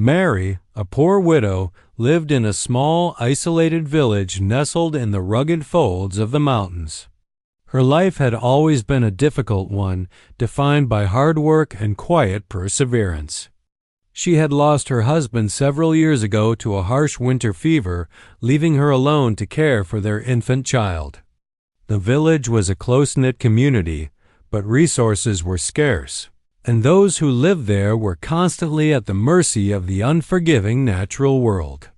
Mary, a poor widow, lived in a small, isolated village nestled in the rugged folds of the mountains. Her life had always been a difficult one, defined by hard work and quiet perseverance. She had lost her husband several years ago to a harsh winter fever, leaving her alone to care for their infant child. The village was a close-knit community, but resources were scarce, and those who lived there were constantly at the mercy of the unforgiving natural world.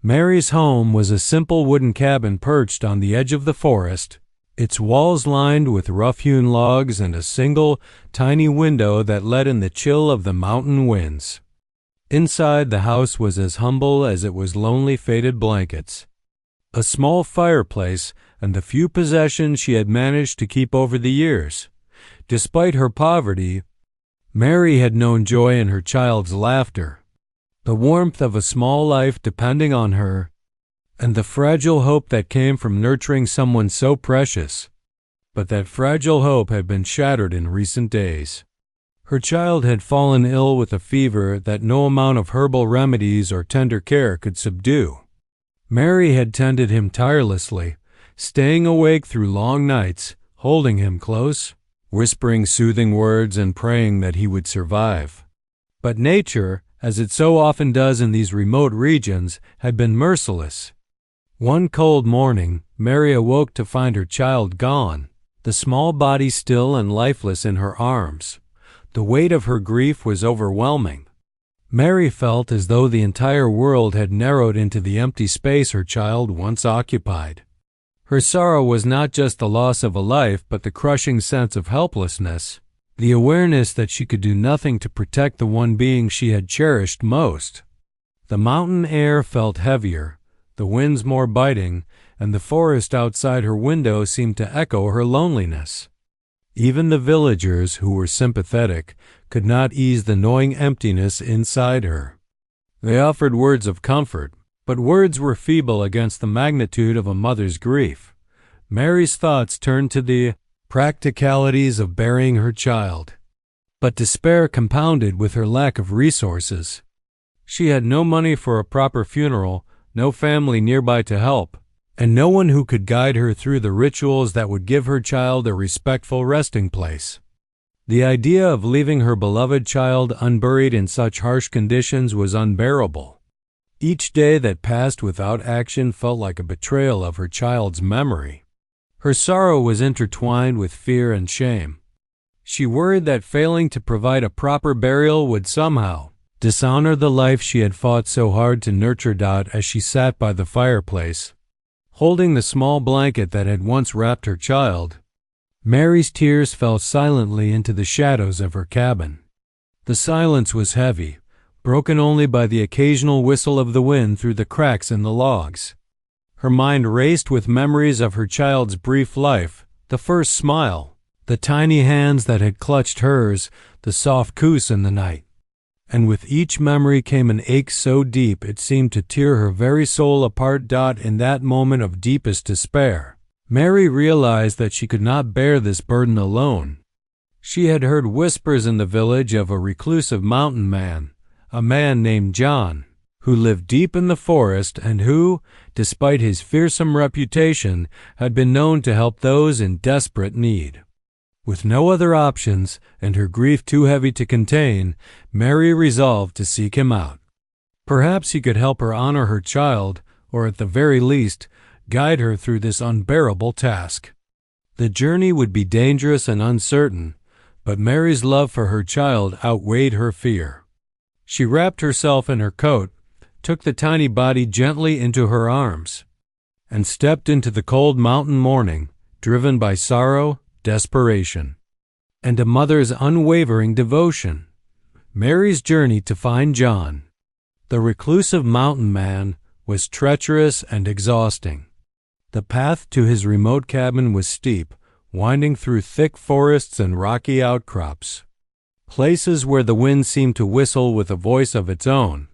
Mary's home was a simple wooden cabin perched on the edge of the forest, its walls lined with rough-hewn logs and a single, tiny window that let in the chill of the mountain winds. Inside, the house was as humble as it was lonely faded blankets. A small fireplace and the few possessions she had managed to keep over the years. Despite her poverty, Mary had known joy in her child's laughter, the warmth of a small life depending on her, and the fragile hope that came from nurturing someone so precious. But that fragile hope had been shattered in recent days. Her child had fallen ill with a fever that no amount of herbal remedies or tender care could subdue. Mary had tended him tirelessly, staying awake through long nights, holding him close, whispering soothing words and praying that he would survive. But nature, as it so often does in these remote regions, had been merciless. One cold morning, Mary awoke to find her child gone, the small body still and lifeless in her arms. The weight of her grief was overwhelming. Mary felt as though the entire world had narrowed into the empty space her child once occupied. Her sorrow was not just the loss of a life, but the crushing sense of helplessness, the awareness that she could do nothing to protect the one being she had cherished most. The mountain air felt heavier, the winds more biting, and the forest outside her window seemed to echo her loneliness. Even the villagers, who were sympathetic, could not ease the gnawing emptiness inside her. They offered words of comfort, but words were feeble against the magnitude of a mother's grief. Mary's thoughts turned to the practicalities of burying her child, but despair compounded with her lack of resources. She had no money for a proper funeral, no family nearby to help, and no one who could guide her through the rituals that would give her child a respectful resting place. The idea of leaving her beloved child unburied in such harsh conditions was unbearable. Each day that passed without action felt like a betrayal of her child's memory. Her sorrow was intertwined with fear and shame. She worried that failing to provide a proper burial would somehow dishonor the life she had fought so hard to nurture. As she sat by the fireplace, holding the small blanket that had once wrapped her child, Mary's tears fell silently into the shadows of her cabin. The silence was heavy, broken only by the occasional whistle of the wind through the cracks in the logs. Her mind raced with memories of her child's brief life, the first smile, the tiny hands that had clutched hers, the soft kiss in the night. And with each memory came an ache so deep it seemed to tear her very soul apart. In that moment of deepest despair, Mary realized that she could not bear this burden alone. She had heard whispers in the village of a reclusive mountain man, a man named John, who lived deep in the forest and who, despite his fearsome reputation, had been known to help those in desperate need. With no other options, and her grief too heavy to contain, Mary resolved to seek him out. Perhaps he could help her honor her child, or at the very least, guide her through this unbearable task. The journey would be dangerous and uncertain, but Mary's love for her child outweighed her fear. She wrapped herself in her coat, took the tiny body gently into her arms, and stepped into the cold mountain morning, driven by sorrow, desperation, and a mother's unwavering devotion. Mary's journey to find John, the reclusive mountain man, was treacherous and exhausting. The path to his remote cabin was steep, winding through thick forests and rocky outcrops, places where the wind seemed to whistle with a voice of its own,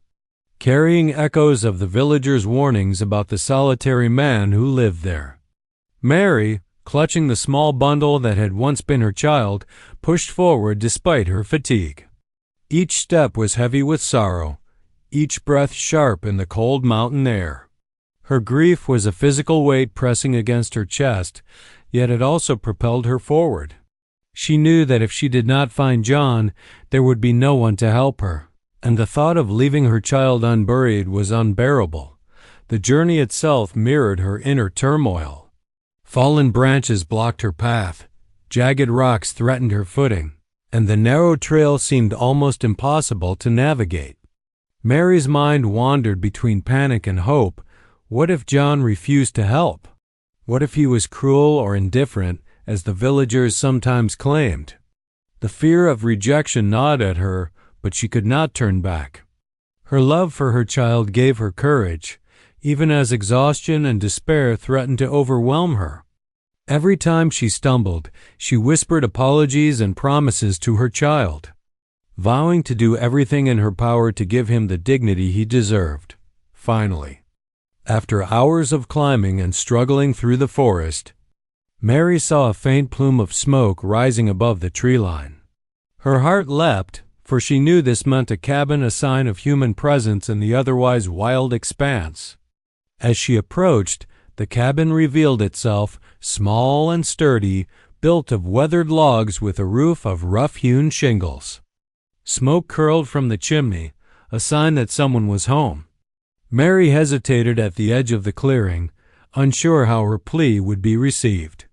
carrying echoes of the villagers' warnings about the solitary man who lived there. Mary, clutching the small bundle that had once been her child, pushed forward despite her fatigue. Each step was heavy with sorrow, each breath sharp in the cold mountain air. Her grief was a physical weight pressing against her chest, yet it also propelled her forward. She knew that if she did not find John, there would be no one to help her, and the thought of leaving her child unburied was unbearable. The journey itself mirrored her inner turmoil. Fallen branches blocked her path, jagged rocks threatened her footing, and the narrow trail seemed almost impossible to navigate. Mary's mind wandered between panic and hope. What if John refused to help? What if he was cruel or indifferent, as the villagers sometimes claimed? The fear of rejection gnawed at her, but she could not turn back. Her love for her child gave her courage, even as exhaustion and despair threatened to overwhelm her. Every time she stumbled, she whispered apologies and promises to her child, vowing to do everything in her power to give him the dignity he deserved. Finally, after hours of climbing and struggling through the forest, Mary saw a faint plume of smoke rising above the tree line. Her heart leapt, for she knew this meant a cabin, a sign of human presence in the otherwise wild expanse. As she approached, the cabin revealed itself, small and sturdy, built of weathered logs with a roof of rough-hewn shingles. Smoke curled from the chimney, a sign that someone was home. Mary hesitated at the edge of the clearing, unsure how her plea would be received.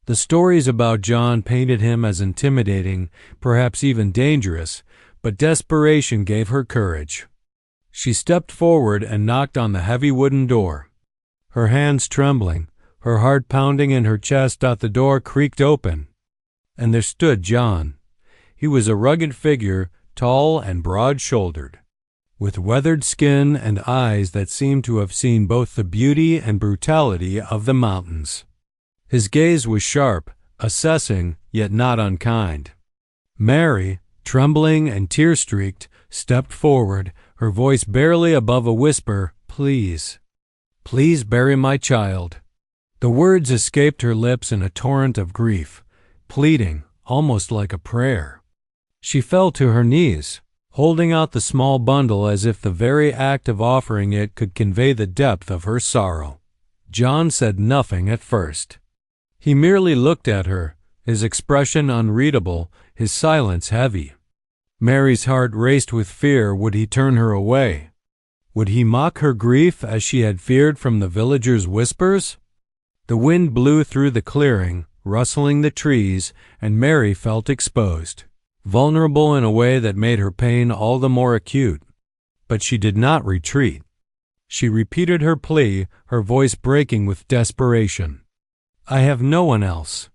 The stories about John painted him as intimidating, perhaps even dangerous, but desperation gave her courage. She stepped forward and knocked on the heavy wooden door. Her hands trembling, her heart pounding in her chest, the door creaked open, and there stood John. He was a rugged figure, tall and broad-shouldered, with weathered skin and eyes that seemed to have seen both the beauty and brutality of the mountains. His gaze was sharp, assessing, yet not unkind. Mary, trembling and tear-streaked, stepped forward, her voice barely above a whisper, "Please, please bury my child." The words escaped her lips in a torrent of grief, pleading, almost like a prayer. She fell to her knees, holding out the small bundle as if the very act of offering it could convey the depth of her sorrow. John said nothing at first. He merely looked at her, his expression unreadable, his silence heavy. Mary's heart raced with fear. Would he turn her away? Would he mock her grief as she had feared from the villagers' whispers? The wind blew through the clearing, rustling the trees, and Mary felt exposed, vulnerable in a way that made her pain all the more acute. But she did not retreat. She repeated her plea, her voice breaking with desperation. "I have no one else.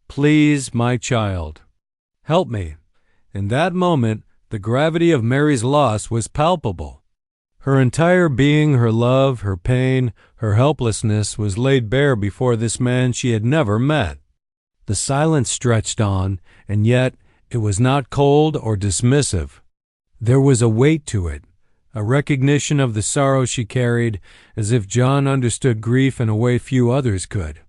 Please, my child, help me." In that moment, the gravity of Mary's loss was palpable. Her entire being, her love, her pain, her helplessness was laid bare before this man she had never met. The silence stretched on, and yet it was not cold or dismissive. There was a weight to it, a recognition of the sorrow she carried, as if John understood grief in a way few others could.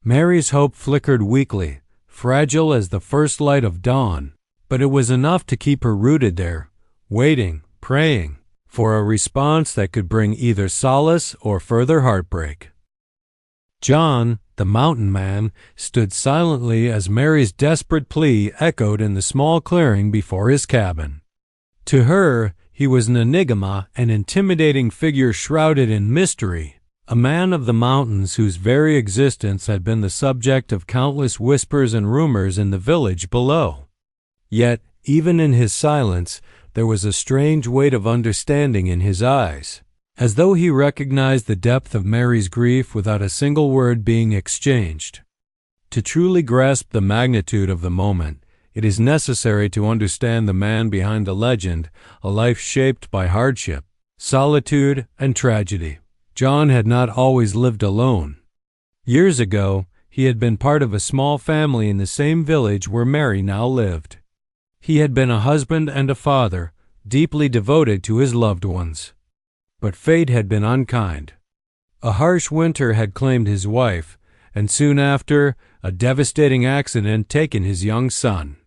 Mary's hope flickered weakly, fragile as the first light of dawn, but it was enough to keep her rooted there, waiting, praying, for a response that could bring either solace or further heartbreak. John, the mountain man, stood silently as Mary's desperate plea echoed in the small clearing before his cabin. To her, he was an enigma, an intimidating figure shrouded in mystery, a man of the mountains whose very existence had been the subject of countless whispers and rumors in the village below. Yet, even in his silence, there was a strange weight of understanding in his eyes, as though he recognized the depth of Mary's grief without a single word being exchanged. To truly grasp the magnitude of the moment, it is necessary to understand the man behind the legend, a life shaped by hardship, solitude, and tragedy. John had not always lived alone. Years ago, he had been part of a small family in the same village where Mary now lived. He had been a husband and a father, deeply devoted to his loved ones. But fate had been unkind. A harsh winter had claimed his wife, and soon after, a devastating accident taken his young son.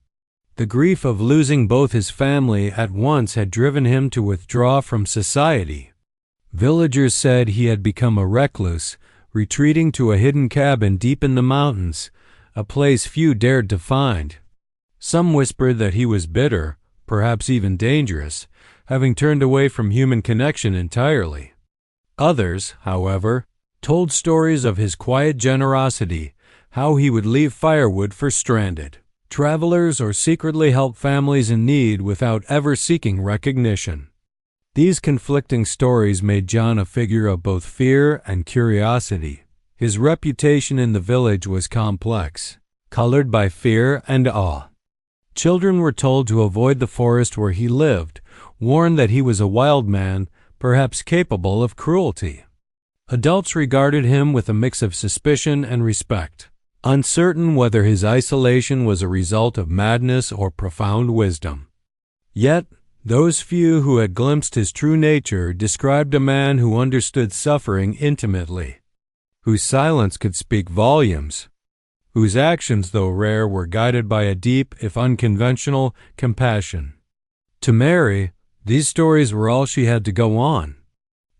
The grief of losing both his family at once had driven him to withdraw from society. Villagers said he had become a recluse, retreating to a hidden cabin deep in the mountains, a place few dared to find. Some whispered that he was bitter, perhaps even dangerous, having turned away from human connection entirely. Others, however, told stories of his quiet generosity, how he would leave firewood for stranded travelers or secretly help families in need without ever seeking recognition. These conflicting stories made John a figure of both fear and curiosity. His reputation in the village was complex, colored by fear and awe. Children were told to avoid the forest where he lived, warned that he was a wild man, perhaps capable of cruelty. Adults regarded him with a mix of suspicion and respect, uncertain whether his isolation was a result of madness or profound wisdom. Yet, those few who had glimpsed his true nature described a man who understood suffering intimately, whose silence could speak volumes, whose actions, though rare, were guided by a deep, if unconventional, compassion. To Mary, these stories were all she had to go on.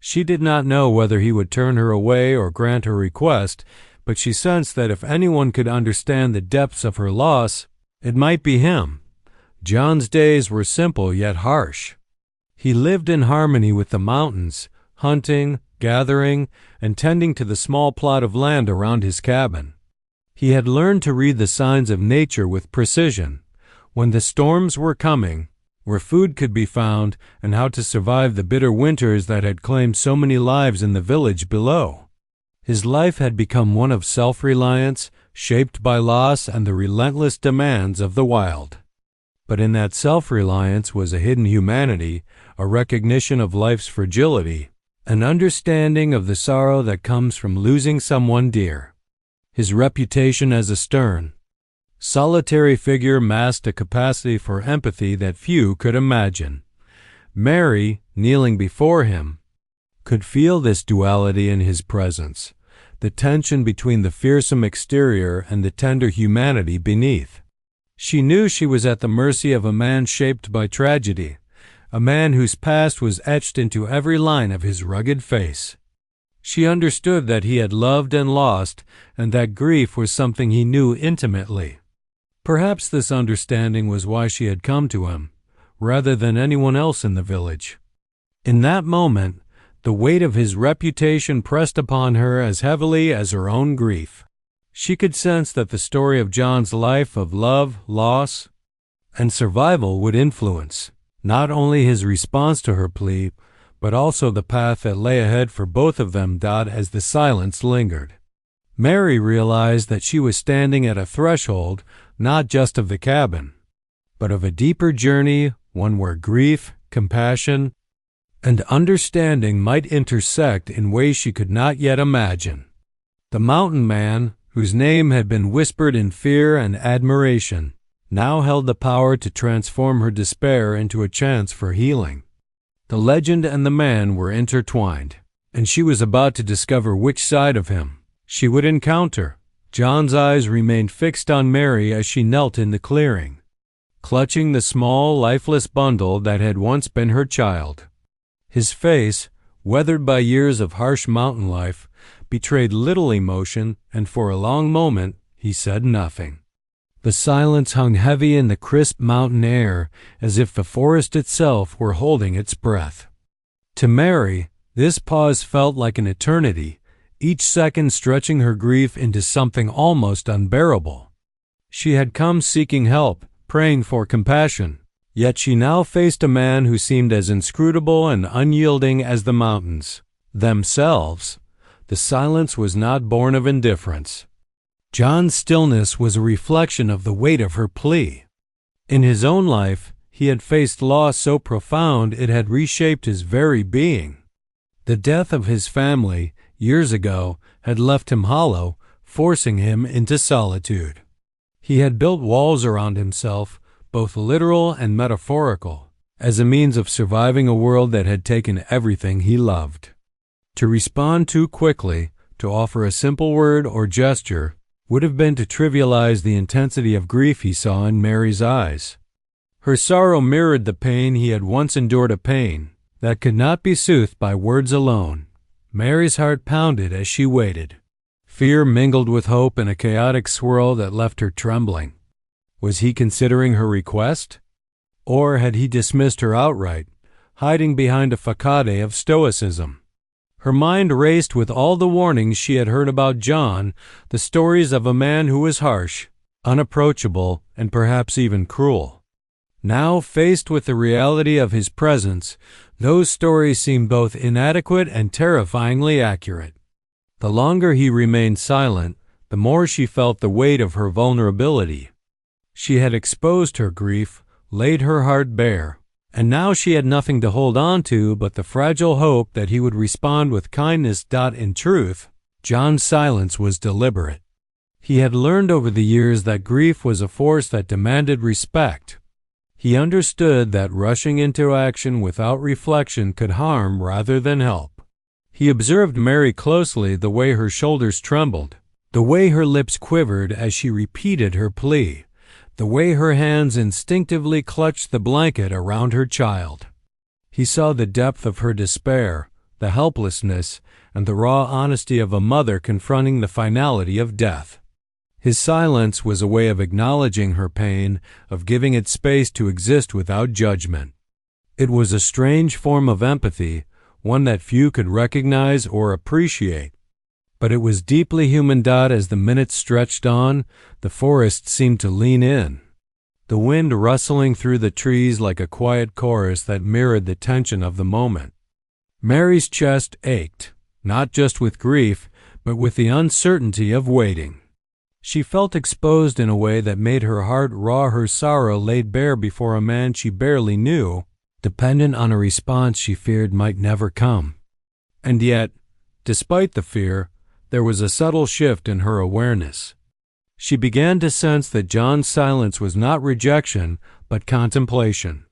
She did not know whether he would turn her away or grant her request, but she sensed that if anyone could understand the depths of her loss, it might be him. John's days were simple yet harsh. He lived in harmony with the mountains, hunting, gathering, and tending to the small plot of land around his cabin. He had learned to read the signs of nature with precision, when the storms were coming, where food could be found, and how to survive the bitter winters that had claimed so many lives in the village below. His life had become one of self-reliance, shaped by loss and the relentless demands of the wild. But in that self-reliance was a hidden humanity, a recognition of life's fragility, an understanding of the sorrow that comes from losing someone dear. His reputation as a stern, solitary figure masked a capacity for empathy that few could imagine. Mary, kneeling before him, could feel this duality in his presence, the tension between the fearsome exterior and the tender humanity beneath. She knew she was at the mercy of a man shaped by tragedy, a man whose past was etched into every line of his rugged face. She understood that he had loved and lost, and that grief was something he knew intimately. Perhaps this understanding was why she had come to him, rather than anyone else in the village. In that moment, the weight of his reputation pressed upon her as heavily as her own grief. She could sense that the story of John's life of love, loss, and survival would influence not only his response to her plea, but also the path that lay ahead for both of them. As the silence lingered, Mary realized that she was standing at a threshold not just of the cabin, but of a deeper journey, one where grief, compassion, and understanding might intersect in ways she could not yet imagine. The mountain man, whose name had been whispered in fear and admiration, now held the power to transform her despair into a chance for healing. The legend and the man were intertwined, and she was about to discover which side of him she would encounter. John's eyes remained fixed on Mary as she knelt in the clearing, clutching the small, lifeless bundle that had once been her child. His face, weathered by years of harsh mountain life, betrayed little emotion, and for a long moment he said nothing. The silence hung heavy in the crisp mountain air, as if the forest itself were holding its breath. To Mary, this pause felt like an eternity, each second stretching her grief into something almost unbearable. She had come seeking help, praying for compassion, yet she now faced a man who seemed as inscrutable and unyielding as the mountains themselves. The silence was not born of indifference. John's stillness was a reflection of the weight of her plea. In his own life, he had faced loss so profound it had reshaped his very being. The death of his family, years ago, had left him hollow, forcing him into solitude. He had built walls around himself, both literal and metaphorical, as a means of surviving a world that had taken everything he loved. To respond too quickly, to offer a simple word or gesture, would have been to trivialize the intensity of grief he saw in Mary's eyes. Her sorrow mirrored the pain he had once endured, a pain that could not be soothed by words alone. Mary's heart pounded as she waited. Fear mingled with hope in a chaotic swirl that left her trembling. Was he considering her request? Or had he dismissed her outright, hiding behind a facade of stoicism? Her mind raced with all the warnings she had heard about John, the stories of a man who was harsh, unapproachable, and perhaps even cruel. Now, faced with the reality of his presence, those stories seemed both inadequate and terrifyingly accurate. The longer he remained silent, the more she felt the weight of her vulnerability. She had exposed her grief, laid her heart bare, and now she had nothing to hold on to but the fragile hope that he would respond with kindness. In truth, John's silence was deliberate. He had learned over the years that grief was a force that demanded respect. He understood that rushing into action without reflection could harm rather than help. He observed Mary closely, the way her shoulders trembled, the way her lips quivered as she repeated her plea, the way her hands instinctively clutched the blanket around her child. He saw the depth of her despair, the helplessness, and the raw honesty of a mother confronting the finality of death. His silence was a way of acknowledging her pain, of giving it space to exist without judgment. It was a strange form of empathy, one that few could recognize or appreciate. But it was deeply human. As the minutes stretched on, the forest seemed to lean in, the wind rustling through the trees like a quiet chorus that mirrored the tension of the moment. Mary's chest ached, not just with grief, but with the uncertainty of waiting. She felt exposed in a way that made her heart raw, her sorrow laid bare before a man she barely knew, dependent on a response she feared might never come. And yet, despite the fear, there was a subtle shift in her awareness. She began to sense that John's silence was not rejection, but contemplation.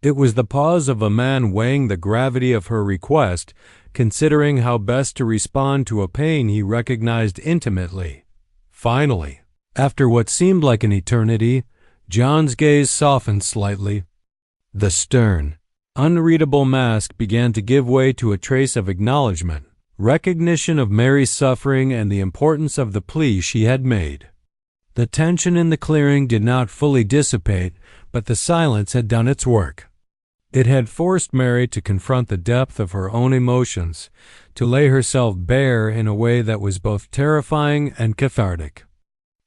It was the pause of a man weighing the gravity of her request, considering how best to respond to a pain he recognized intimately. Finally, after what seemed like an eternity, John's gaze softened slightly. The stern, unreadable mask began to give way to a trace of acknowledgment, recognition of Mary's suffering and the importance of the plea she had made. The tension in the clearing did not fully dissipate, but the silence had done its work. It had forced Mary to confront the depth of her own emotions, to lay herself bare in a way that was both terrifying and cathartic.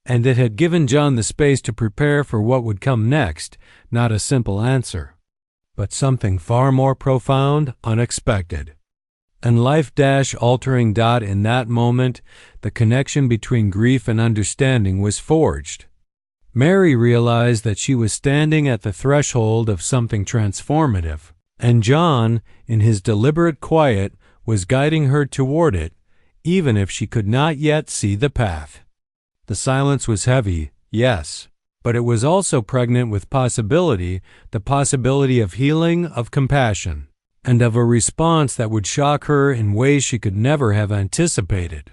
And it had given John the space to prepare for what would come next, not a simple answer, but something far more profound, unexpected, and life-altering. In that moment, the connection between grief and understanding was forged. Mary realized that she was standing at the threshold of something transformative, and John, in his deliberate quiet, was guiding her toward it, even if she could not yet see the path. The silence was heavy, yes, but it was also pregnant with possibility, the possibility of healing, of compassion, and of a response that would shock her in ways she could never have anticipated.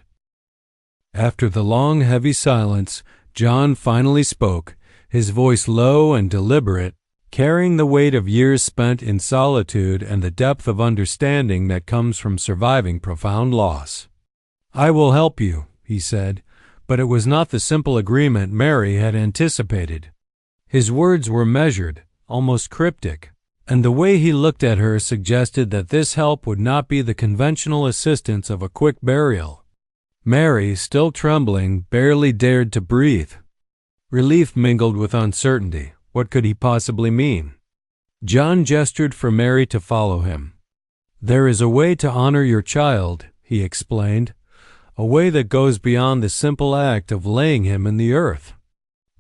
After the long, heavy silence, John finally spoke, his voice low and deliberate, carrying the weight of years spent in solitude and the depth of understanding that comes from surviving profound loss. "I will help you," he said, but it was not the simple agreement Mary had anticipated. His words were measured, almost cryptic, and the way he looked at her suggested that this help would not be the conventional assistance of a quick burial. Mary, still trembling, barely dared to breathe. Relief mingled with uncertainty. What could he possibly mean? John gestured for Mary to follow him. "There is a way to honor your child," he explained, "a way that goes beyond the simple act of laying him in the earth.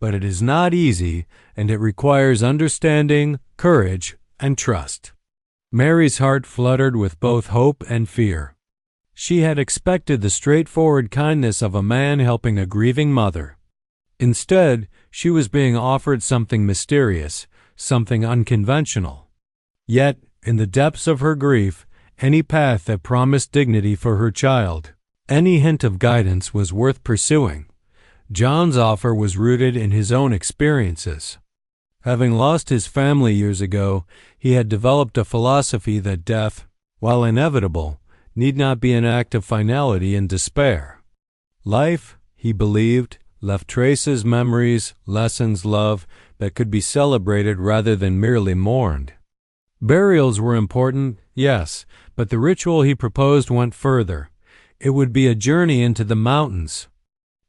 But it is not easy, and it requires understanding, courage, and trust." Mary's heart fluttered with both hope and fear. She had expected the straightforward kindness of a man helping a grieving mother. Instead, she was being offered something mysterious, something unconventional. Yet, in the depths of her grief, any path that promised dignity for her child, any hint of guidance was worth pursuing. John's offer was rooted in his own experiences. Having lost his family years ago, he had developed a philosophy that death, while inevitable, need not be an act of finality and despair. Life, he believed, left traces, memories, lessons, love that could be celebrated rather than merely mourned. Burials were important, yes, but the ritual he proposed went further. It would be a journey into the mountains,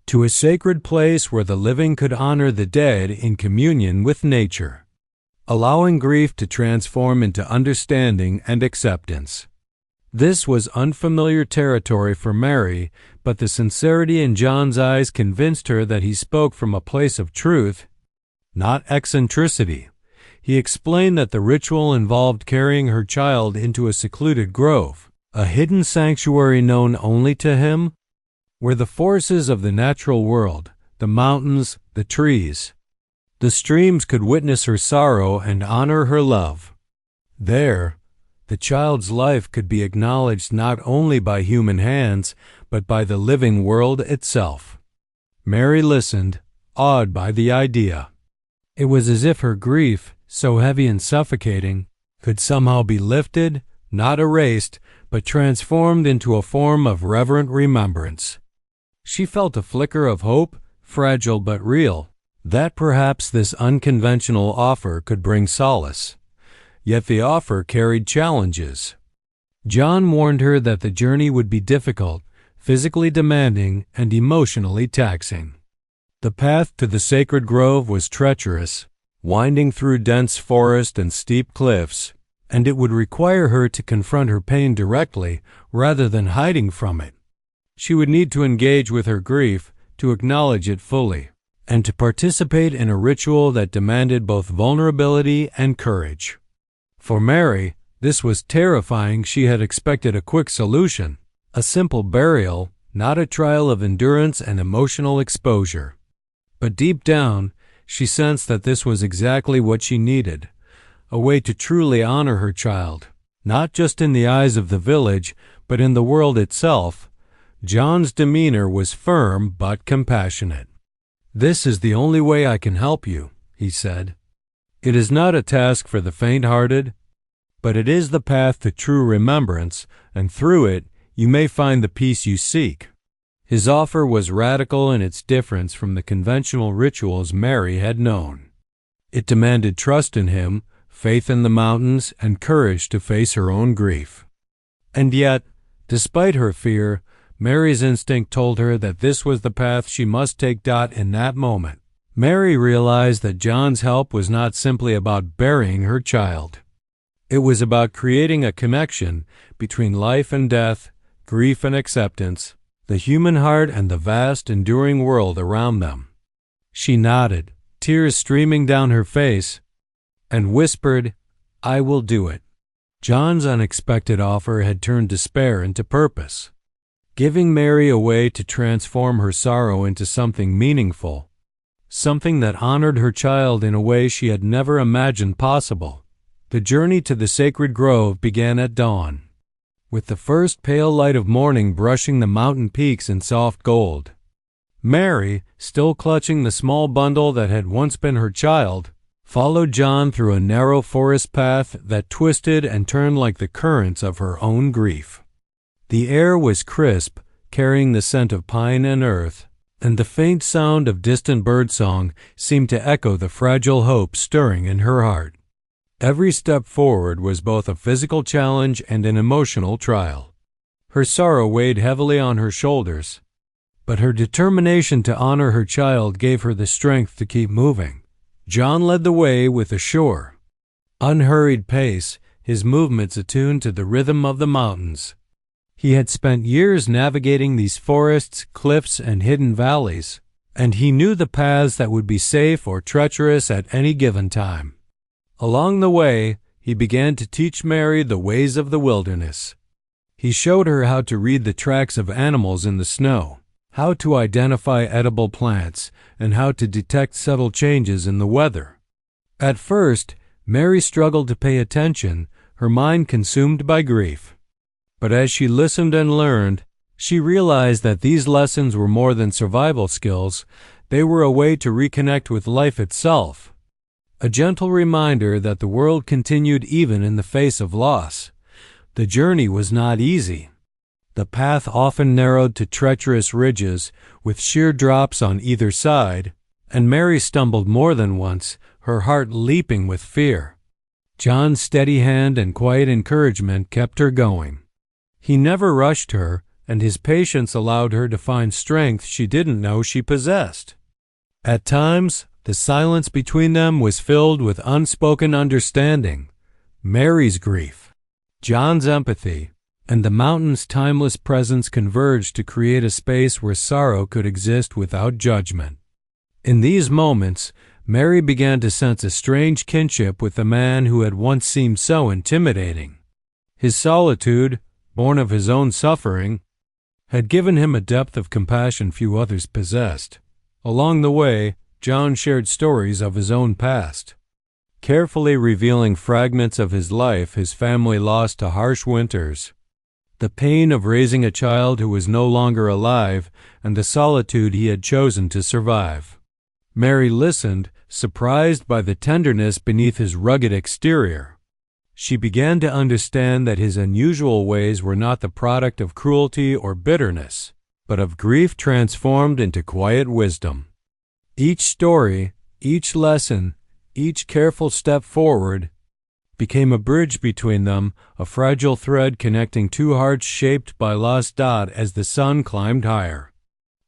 to a sacred place where the living could honor the dead in communion with nature, allowing grief to transform into understanding and acceptance. This was unfamiliar territory for Mary, but the sincerity in John's eyes convinced her that he spoke from a place of truth, not eccentricity. He explained that the ritual involved carrying her child into a secluded grove, a hidden sanctuary known only to him, where the forces of the natural world, the mountains, the trees, the streams could witness her sorrow and honor her love. There, the child's life could be acknowledged not only by human hands, but by the living world itself. Mary listened, awed by the idea. It was as if her grief, so heavy and suffocating, could somehow be lifted, not erased, but transformed into a form of reverent remembrance. She felt a flicker of hope, fragile but real, that perhaps this unconventional offer could bring solace. Yet the offer carried challenges. John warned her that the journey would be difficult, physically demanding, and emotionally taxing. The path to the sacred grove was treacherous, winding through dense forest and steep cliffs, and it would require her to confront her pain directly rather than hiding from it. She would need to engage with her grief, to acknowledge it fully, and to participate in a ritual that demanded both vulnerability and courage. For Mary, this was terrifying. She had expected a quick solution, a simple burial, not a trial of endurance and emotional exposure. But deep down, she sensed that this was exactly what she needed, a way to truly honor her child, not just in the eyes of the village, but in the world itself. John's demeanor was firm but compassionate. "This is the only way I can help you," he said. "It is not a task for the faint-hearted, but it is the path to true remembrance, and through it you may find the peace you seek." His offer was radical in its difference from the conventional rituals Mary had known. It demanded trust in him, faith in the mountains, and courage to face her own grief. And yet, despite her fear, Mary's instinct told her that this was the path she must take. In that moment, Mary realized that John's help was not simply about burying her child. It was about creating a connection between life and death, grief and acceptance, the human heart and the vast, enduring world around them. She nodded, tears streaming down her face, and whispered, "I will do it." John's unexpected offer had turned despair into purpose, giving Mary a way to transform her sorrow into something meaningful, something that honored her child in a way she had never imagined possible. The journey to the sacred grove began at dawn, with the first pale light of morning brushing the mountain peaks in soft gold. Mary, still clutching the small bundle that had once been her child, followed John through a narrow forest path that twisted and turned like the currents of her own grief. The air was crisp, carrying the scent of pine and earth, and the faint sound of distant birdsong seemed to echo the fragile hope stirring in her heart. Every step forward was both a physical challenge and an emotional trial. Her sorrow weighed heavily on her shoulders, but her determination to honor her child gave her the strength to keep moving. John led the way with a sure, unhurried pace, his movements attuned to the rhythm of the mountains. He had spent years navigating these forests, cliffs, and hidden valleys, and he knew the paths that would be safe or treacherous at any given time. Along the way, he began to teach Mary the ways of the wilderness. He showed her how to read the tracks of animals in the snow, how to identify edible plants, and how to detect subtle changes in the weather. At first, Mary struggled to pay attention, her mind consumed by grief. But as she listened and learned, she realized that these lessons were more than survival skills. They were a way to reconnect with life itself, a gentle reminder that the world continued even in the face of loss. The journey was not easy. The path often narrowed to treacherous ridges, with sheer drops on either side, and Mary stumbled more than once, her heart leaping with fear. John's steady hand and quiet encouragement kept her going. He never rushed her, and his patience allowed her to find strength she didn't know she possessed. At times, the silence between them was filled with unspoken understanding, Mary's grief, John's empathy, and the mountain's timeless presence converged to create a space where sorrow could exist without judgment. In these moments, Mary began to sense a strange kinship with the man who had once seemed so intimidating. His solitude, born of his own suffering, had given him a depth of compassion few others possessed. Along the way, John shared stories of his own past, carefully revealing fragments of his life his family lost to harsh winters, the pain of raising a child who was no longer alive, and the solitude he had chosen to survive. Mary listened, surprised by the tenderness beneath his rugged exterior. She began to understand that his unusual ways were not the product of cruelty or bitterness, but of grief transformed into quiet wisdom. Each story, each lesson, each careful step forward became a bridge between them, a fragile thread connecting two hearts shaped by lost dot as the sun climbed higher.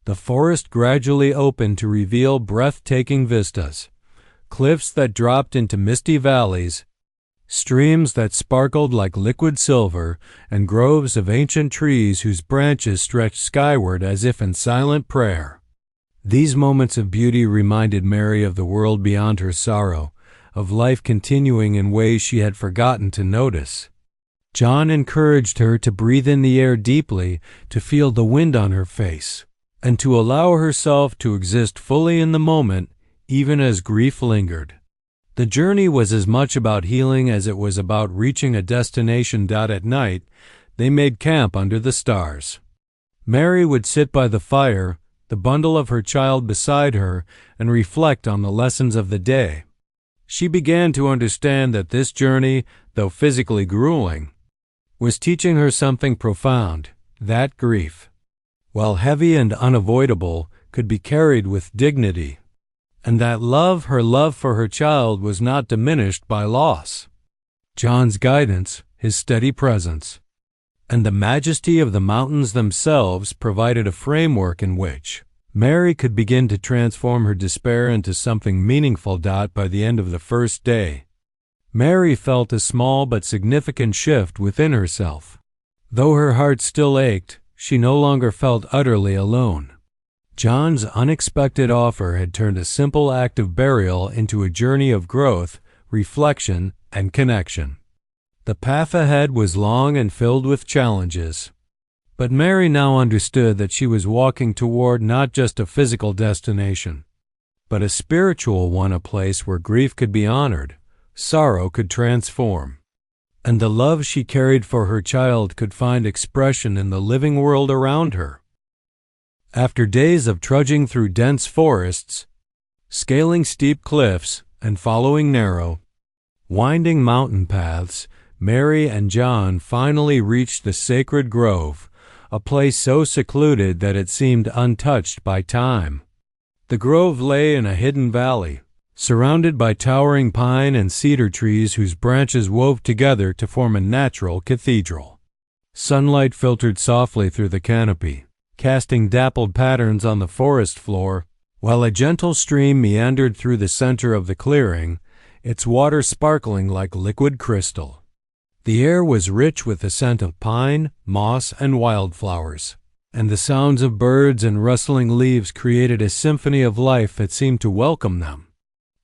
The forest gradually opened to reveal breathtaking vistas, cliffs that dropped into misty valleys, streams that sparkled like liquid silver, and groves of ancient trees whose branches stretched skyward as if in silent prayer. These moments of beauty reminded Mary of the world beyond her sorrow, of life continuing in ways she had forgotten to notice. John encouraged her to breathe in the air deeply, to feel the wind on her face, and to allow herself to exist fully in the moment, even as grief lingered. The journey was as much about healing as it was about reaching a destination. At night, they made camp under the stars. Mary would sit by the fire, the bundle of her child beside her, and reflect on the lessons of the day. She began to understand that this journey, though physically grueling, was teaching her something profound, that grief, while heavy and unavoidable, could be carried with dignity, and that her love for her child was not diminished by loss. John's guidance, his steady presence, and the majesty of the mountains themselves provided a framework in which Mary could begin to transform her despair into something meaningful. By the end of the first day, Mary felt a small but significant shift within herself. Though her heart still ached, she no longer felt utterly alone. John's unexpected offer had turned a simple act of burial into a journey of growth, reflection, and connection. The path ahead was long and filled with challenges, but Mary now understood that she was walking toward not just a physical destination, but a spiritual one, a place where grief could be honored, sorrow could transform, and the love she carried for her child could find expression in the living world around her. After days of trudging through dense forests, scaling steep cliffs, and following narrow, winding mountain paths, Mary and John finally reached the sacred grove, a place so secluded that it seemed untouched by time. The grove lay in a hidden valley, surrounded by towering pine and cedar trees whose branches wove together to form a natural cathedral. Sunlight filtered softly through the canopy, casting dappled patterns on the forest floor, while a gentle stream meandered through the center of the clearing, its water sparkling like liquid crystal. The air was rich with the scent of pine, moss, and wildflowers, and the sounds of birds and rustling leaves created a symphony of life that seemed to welcome them.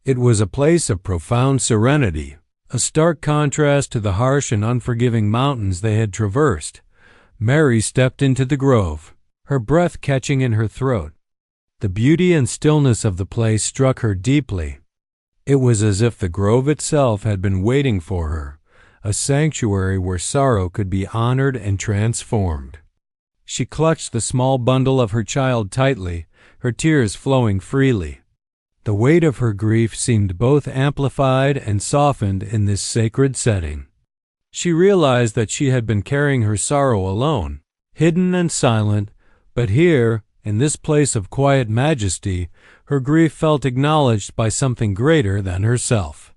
It was a place of profound serenity, a stark contrast to the harsh and unforgiving mountains they had traversed. Mary stepped into the grove, her breath catching in her throat. The beauty and stillness of the place struck her deeply. It was as if the grove itself had been waiting for her, a sanctuary where sorrow could be honored and transformed. She clutched the small bundle of her child tightly, her tears flowing freely. The weight of her grief seemed both amplified and softened in this sacred setting. She realized that she had been carrying her sorrow alone, hidden and silent, but here, in this place of quiet majesty, her grief felt acknowledged by something greater than herself.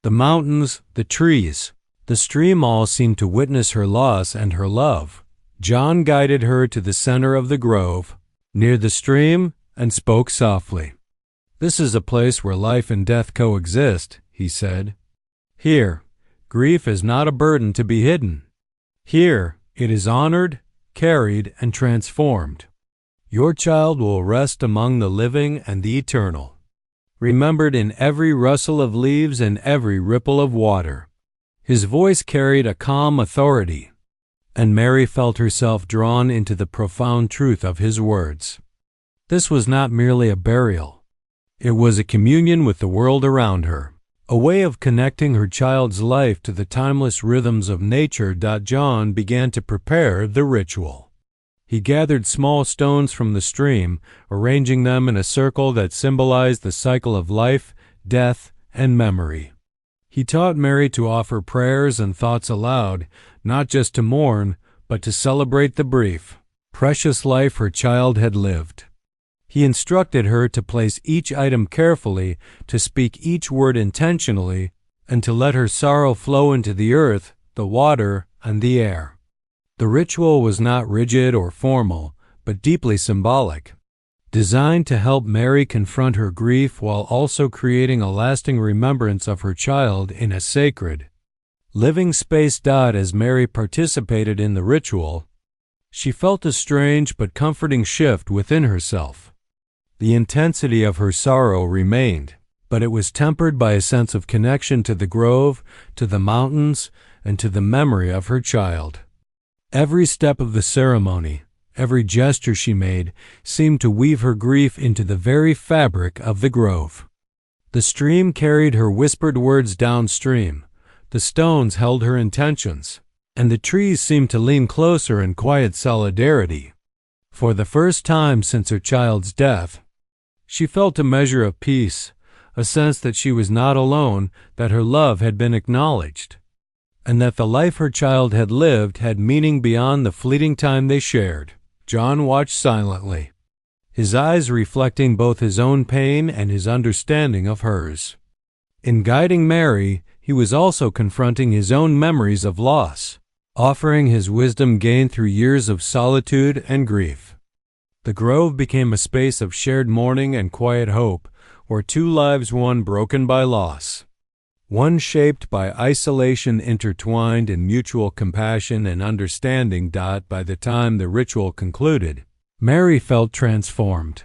The mountains, the trees, the stream all seemed to witness her loss and her love. John guided her to the center of the grove, near the stream, and spoke softly. "This is a place where life and death coexist," he said. "Here, grief is not a burden to be hidden. Here, it is honored, carried, and transformed. Your child will rest among the living and the eternal, remembered in every rustle of leaves and every ripple of water." His voice carried a calm authority, and Mary felt herself drawn into the profound truth of his words. This was not merely a burial. It was a communion with the world around her, a way of connecting her child's life to the timeless rhythms of nature. John began to prepare the ritual. He gathered small stones from the stream, arranging them in a circle that symbolized the cycle of life, death, and memory. He taught Mary to offer prayers and thoughts aloud, not just to mourn, but to celebrate the brief, precious life her child had lived. He instructed her to place each item carefully, to speak each word intentionally, and to let her sorrow flow into the earth, the water, and the air. The ritual was not rigid or formal, but deeply symbolic, designed to help Mary confront her grief while also creating a lasting remembrance of her child in a sacred, living space. As Mary participated in the ritual, she felt a strange but comforting shift within herself. The intensity of her sorrow remained, but it was tempered by a sense of connection to the grove, to the mountains, and to the memory of her child. Every step of the ceremony, every gesture she made, seemed to weave her grief into the very fabric of the grove. The stream carried her whispered words downstream, the stones held her intentions, and the trees seemed to lean closer in quiet solidarity. For the first time since her child's death, she felt a measure of peace, a sense that she was not alone, that her love had been acknowledged, and that the life her child had lived had meaning beyond the fleeting time they shared. John watched silently, his eyes reflecting both his own pain and his understanding of hers. In guiding Mary, he was also confronting his own memories of loss, offering his wisdom gained through years of solitude and grief. The grove became a space of shared mourning and quiet hope, where two lives, one broken by loss, one shaped by isolation, intertwined in mutual compassion and understanding. By the time the ritual concluded, Mary felt transformed.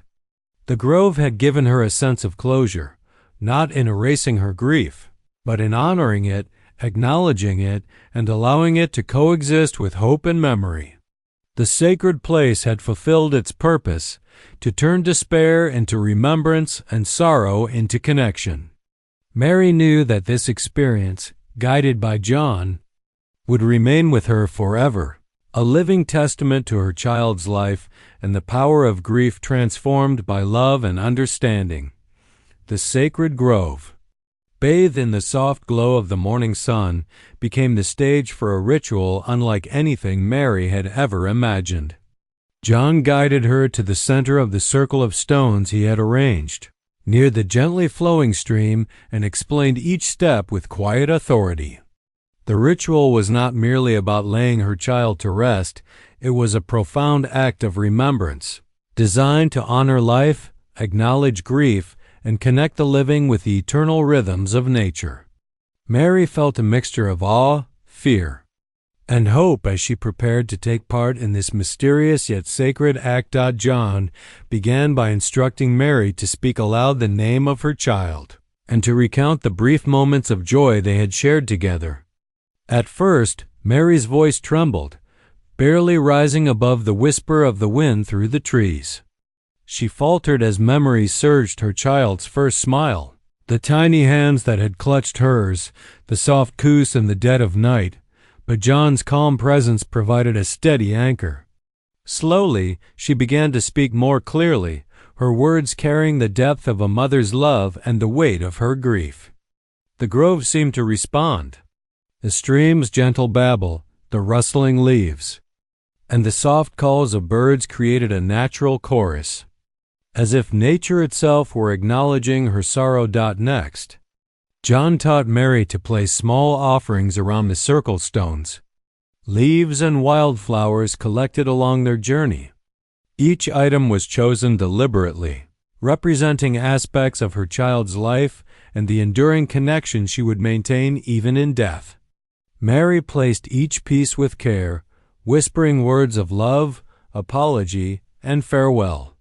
The grove had given her a sense of closure, not in erasing her grief, but in honoring it, acknowledging it, and allowing it to coexist with hope and memory. The sacred place had fulfilled its purpose, to turn despair into remembrance and sorrow into connection. Mary knew that this experience, guided by John, would remain with her forever, a living testament to her child's life and the power of grief transformed by love and understanding. The sacred grove, bathed in the soft glow of the morning sun, became the stage for a ritual unlike anything Mary had ever imagined. John guided her to the center of the circle of stones he had arranged, near the gently flowing stream, and explained each step with quiet authority. The ritual was not merely about laying her child to rest, it was a profound act of remembrance, designed to honor life, acknowledge grief, and connect the living with the eternal rhythms of nature. Mary felt a mixture of awe, fear, and hope as she prepared to take part in this mysterious yet sacred act. John began by instructing Mary to speak aloud the name of her child, and to recount the brief moments of joy they had shared together. At first, Mary's voice trembled, barely rising above the whisper of the wind through the trees. She faltered as memory surged her child's first smile, the tiny hands that had clutched hers, the soft kiss in the dead of night, but John's calm presence provided a steady anchor. Slowly, she began to speak more clearly, her words carrying the depth of a mother's love and the weight of her grief. The grove seemed to respond. The stream's gentle babble, the rustling leaves, and the soft calls of birds created a natural chorus, as if nature itself were acknowledging her sorrow. Next, John taught Mary to place small offerings around the circle stones, leaves and wildflowers collected along their journey. Each item was chosen deliberately, representing aspects of her child's life and the enduring connection she would maintain even in death. Mary placed each piece with care, whispering words of love, apology, and farewell.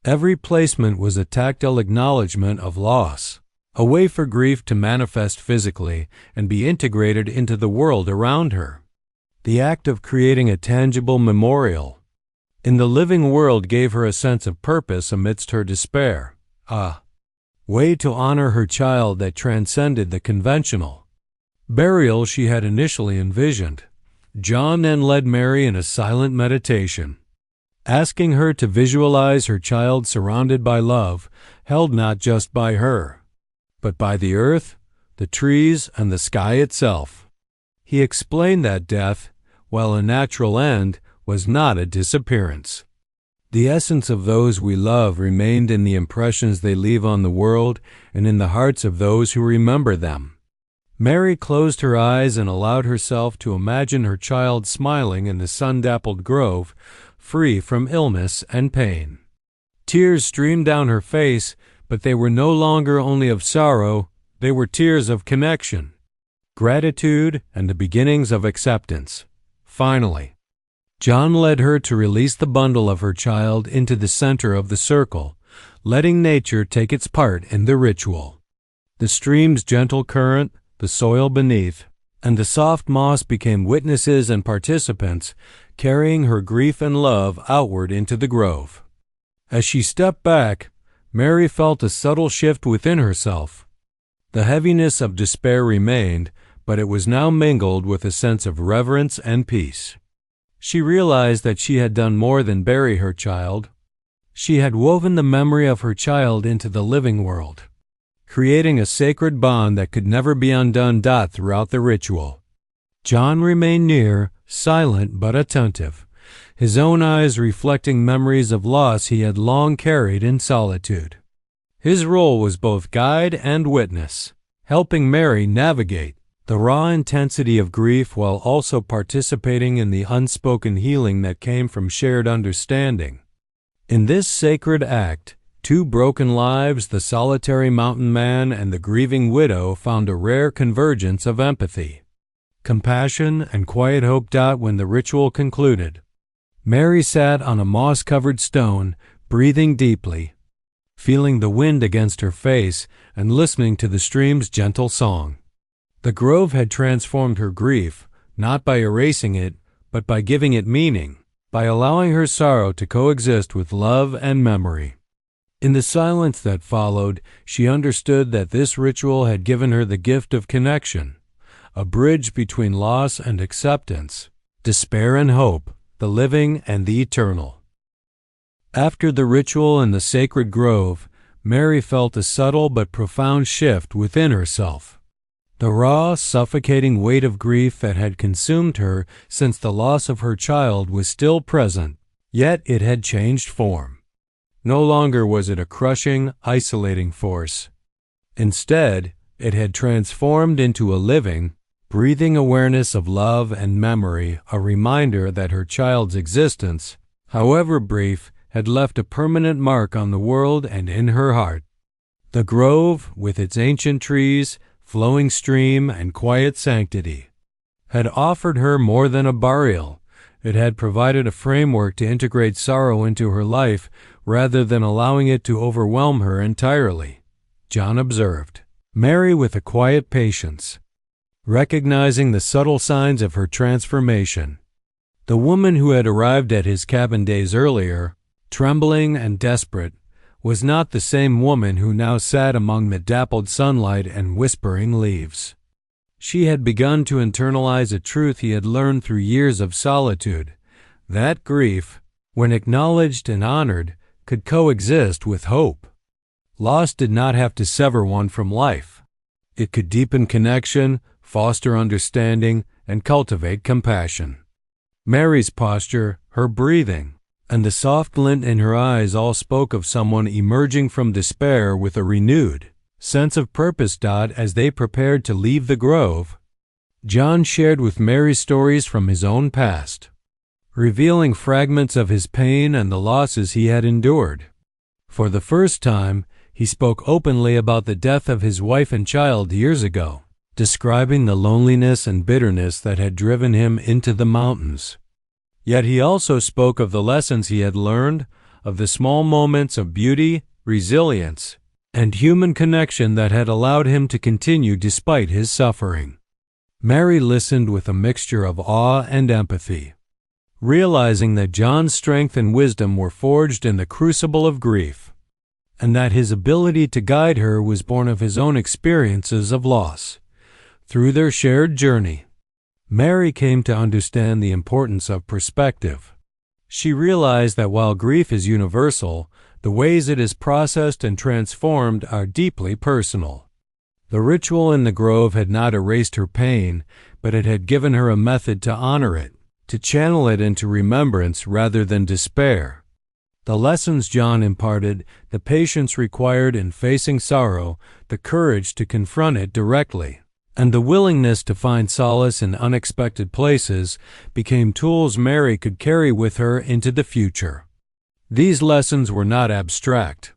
Every placement was a tactile acknowledgement of loss, a way for grief to manifest physically and be integrated into the world around her. The act of creating a tangible memorial in the living world gave her a sense of purpose amidst her despair, a way to honor her child that transcended the conventional burial she had initially envisioned. John then led Mary in a silent meditation, asking her to visualize her child surrounded by love, held not just by her, but by the earth, the trees, and the sky itself. He explained that death, while a natural end, was not a disappearance. The essence of those we love remained in the impressions they leave on the world and in the hearts of those who remember them. Mary closed her eyes and allowed herself to imagine her child smiling in the sun-dappled grove, free from illness and pain. Tears streamed down her face, but they were no longer only of sorrow, they were tears of connection, gratitude, and the beginnings of acceptance. Finally, John led her to release the bundle of her child into the center of the circle, letting nature take its part in the ritual. The stream's gentle current, the soil beneath, and the soft moss became witnesses and participants, carrying her grief and love outward into the grove. As she stepped back, Mary felt a subtle shift within herself. The heaviness of despair remained, but it was now mingled with a sense of reverence and peace. She realized that she had done more than bury her child. She had woven the memory of her child into the living world, creating a sacred bond that could never be undone. Throughout the ritual, John remained near, silent but attentive, his own eyes reflecting memories of loss he had long carried in solitude. His role was both guide and witness, helping Mary navigate the raw intensity of grief while also participating in the unspoken healing that came from shared understanding. In this sacred act, two broken lives, the solitary mountain man and the grieving widow, found a rare convergence of empathy, compassion, and quiet hope. When the ritual concluded, Mary sat on a moss-covered stone, breathing deeply, feeling the wind against her face and listening to the stream's gentle song. The grove had transformed her grief, not by erasing it, but by giving it meaning, by allowing her sorrow to coexist with love and memory. In the silence that followed, she understood that this ritual had given her the gift of connection, a bridge between loss and acceptance, despair and hope, the living and the eternal. After the ritual in the sacred grove, Mary felt a subtle but profound shift within herself. The raw, suffocating weight of grief that had consumed her since the loss of her child was still present, yet it had changed form. No longer was it a crushing, isolating force. Instead, it had transformed into a living, breathing awareness of love and memory, a reminder that her child's existence, however brief, had left a permanent mark on the world and in her heart. The grove, with its ancient trees, flowing stream, and quiet sanctity, had offered her more than a burial. It had provided a framework to integrate sorrow into her life rather than allowing it to overwhelm her entirely. John observed Mary with a quiet patience, recognizing the subtle signs of her transformation. The woman who had arrived at his cabin days earlier, trembling and desperate, was not the same woman who now sat among the dappled sunlight and whispering leaves. She had begun to internalize a truth he had learned through years of solitude, that grief, when acknowledged and honored, could coexist with hope. Loss did not have to sever one from life. It could deepen connection, foster understanding, and cultivate compassion. Mary's posture, her breathing, and the soft glint in her eyes all spoke of someone emerging from despair with a renewed sense of purpose. As they prepared to leave the grove, John shared with Mary stories from his own past, revealing fragments of his pain and the losses he had endured. For the first time, he spoke openly about the death of his wife and child years ago, describing the loneliness and bitterness that had driven him into the mountains. Yet he also spoke of the lessons he had learned, of the small moments of beauty, resilience, and human connection that had allowed him to continue despite his suffering. Mary listened with a mixture of awe and empathy, realizing that John's strength and wisdom were forged in the crucible of grief, and that his ability to guide her was born of his own experiences of loss. Through their shared journey, Mary came to understand the importance of perspective. She realized that while grief is universal, the ways it is processed and transformed are deeply personal. The ritual in the grove had not erased her pain, but it had given her a method to honor it, to channel it into remembrance rather than despair. The lessons John imparted, the patience required in facing sorrow, the courage to confront it directly, and the willingness to find solace in unexpected places became tools Mary could carry with her into the future. These lessons were not abstract.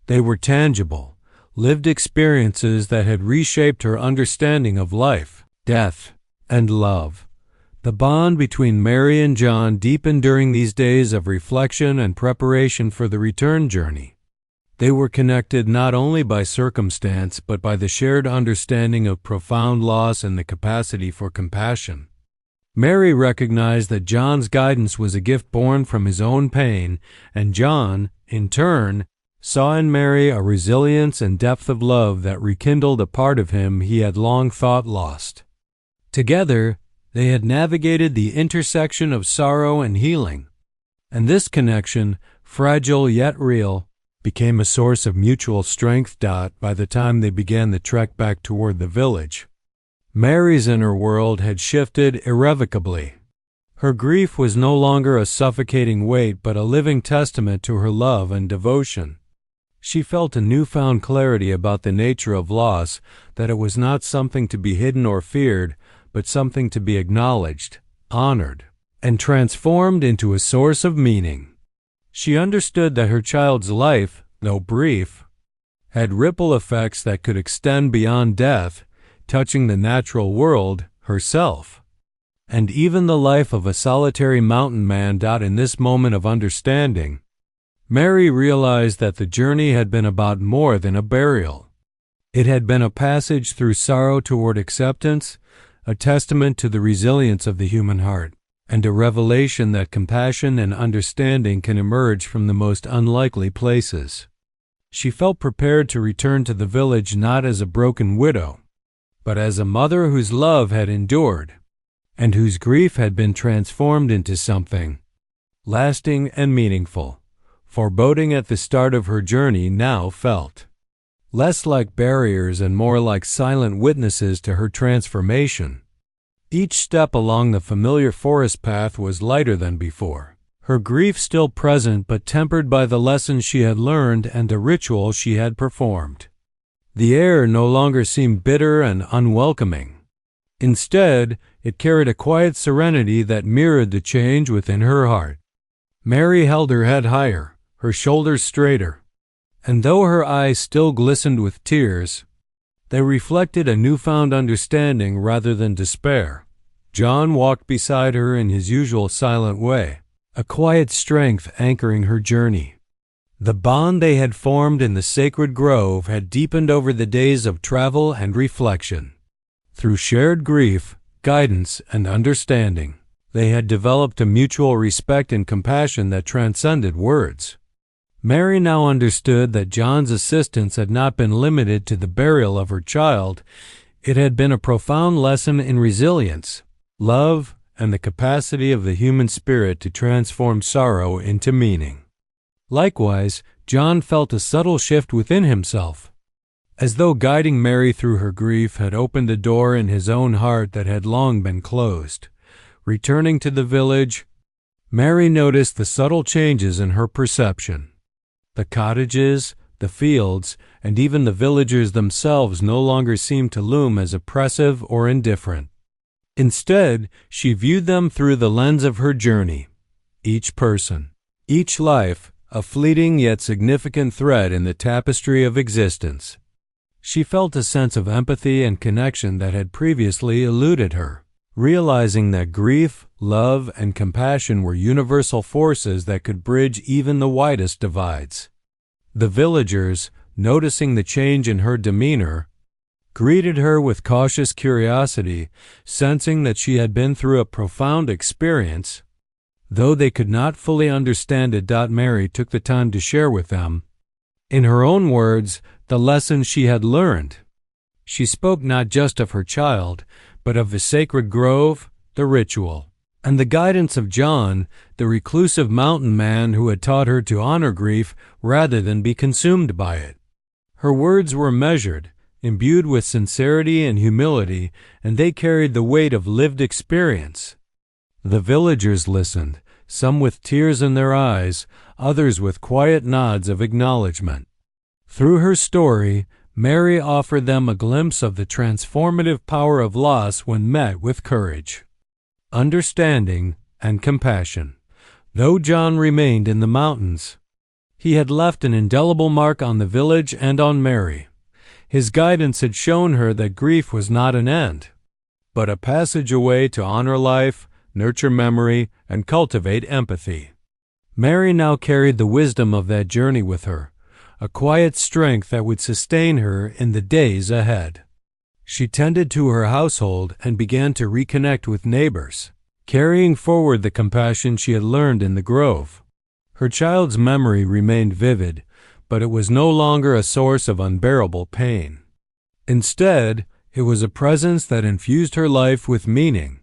They were tangible, lived experiences that had reshaped her understanding of life, death, and love. The bond between Mary and John deepened during these days of reflection and preparation for the return journey. They were connected not only by circumstance but by the shared understanding of profound loss and the capacity for compassion. Mary recognized that John's guidance was a gift born from his own pain, and John, in turn, saw in Mary a resilience and depth of love that rekindled a part of him he had long thought lost. Together, they had navigated the intersection of sorrow and healing, and this connection, fragile yet real, became a source of mutual strength. By the time they began the trek back toward the village, Mary's inner world had shifted irrevocably. Her grief was no longer a suffocating weight but a living testament to her love and devotion. She felt a newfound clarity about the nature of loss, that it was not something to be hidden or feared, but something to be acknowledged, honored, and transformed into a source of meaning. She understood that her child's life, though brief, had ripple effects that could extend beyond death, touching the natural world, herself, and even the life of a solitary mountain man. In this moment of understanding, Mary realized that the journey had been about more than a burial. It had been a passage through sorrow toward acceptance, a testament to the resilience of the human heart, and a revelation that compassion and understanding can emerge from the most unlikely places. She felt prepared to return to the village not as a broken widow, but as a mother whose love had endured, and whose grief had been transformed into something lasting and meaningful. Foreboding at the start of her journey now felt less like barriers and more like silent witnesses to her transformation. Each step along the familiar forest path was lighter than before, her grief still present but tempered by the lessons she had learned and the ritual she had performed. The air no longer seemed bitter and unwelcoming. Instead, it carried a quiet serenity that mirrored the change within her heart. Mary held her head higher, her shoulders straighter, and though her eyes still glistened with tears, they reflected a newfound understanding rather than despair. John walked beside her in his usual silent way, a quiet strength anchoring her journey. The bond they had formed in the sacred grove had deepened over the days of travel and reflection. Through shared grief, guidance, and understanding, they had developed a mutual respect and compassion that transcended words. Mary now understood that John's assistance had not been limited to the burial of her child. It had been a profound lesson in resilience, love, and the capacity of the human spirit to transform sorrow into meaning. Likewise, John felt a subtle shift within himself, as though guiding Mary through her grief had opened a door in his own heart that had long been closed. Returning to the village, Mary noticed the subtle changes in her perception. The cottages, the fields, and even the villagers themselves no longer seemed to loom as oppressive or indifferent. Instead, she viewed them through the lens of her journey. Each person, each life, a fleeting yet significant thread in the tapestry of existence. She felt a sense of empathy and connection that had previously eluded her, realizing that grief, love, and compassion were universal forces that could bridge even the widest divides. The villagers, noticing the change in her demeanor, greeted her with cautious curiosity, sensing that she had been through a profound experience. Though they could not fully understand it, Mary took the time to share with them, in her own words, the lessons she had learned. She spoke not just of her child, but of the sacred grove, the ritual, and the guidance of John, the reclusive mountain man who had taught her to honor grief rather than be consumed by it. Her words were measured, imbued with sincerity and humility, and they carried the weight of lived experience. The villagers listened, some with tears in their eyes, others with quiet nods of acknowledgement. Through her story, Mary offered them a glimpse of the transformative power of loss when met with courage, understanding, and compassion. Though John remained in the mountains, he had left an indelible mark on the village and on Mary. His guidance had shown her that grief was not an end, but a passageway to honor life, nurture memory, and cultivate empathy. Mary now carried the wisdom of that journey with her, a quiet strength that would sustain her in the days ahead. She tended to her household and began to reconnect with neighbors, carrying forward the compassion she had learned in the grove. Her child's memory remained vivid, but it was no longer a source of unbearable pain. Instead, it was a presence that infused her life with meaning,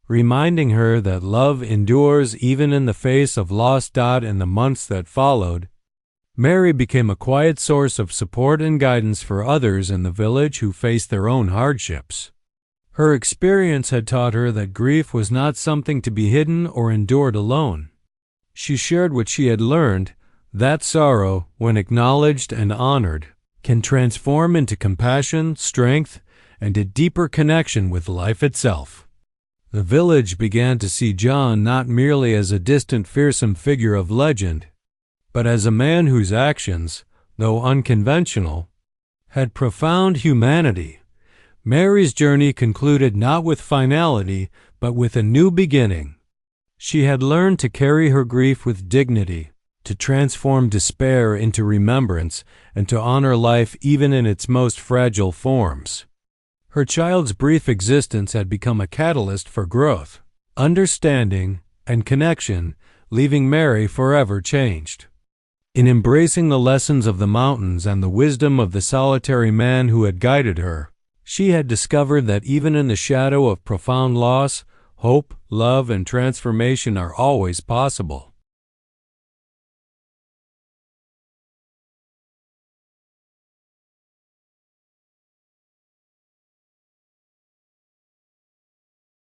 reminding her that love endures even in the face of loss. In the months that followed, Mary became a quiet source of support and guidance for others in the village who faced their own hardships. Her experience had taught her that grief was not something to be hidden or endured alone. She shared what she had learned, that sorrow, when acknowledged and honored, can transform into compassion, strength, and a deeper connection with life itself. The village began to see John not merely as a distant, fearsome figure of legend, but as a man whose actions, though unconventional, had profound humanity. Mary's journey concluded not with finality, but with a new beginning. She had learned to carry her grief with dignity, to transform despair into remembrance, and to honor life even in its most fragile forms. Her child's brief existence had become a catalyst for growth, understanding, and connection, leaving Mary forever changed. In embracing the lessons of the mountains and the wisdom of the solitary man who had guided her, she had discovered that even in the shadow of profound loss, hope, love, and transformation are always possible.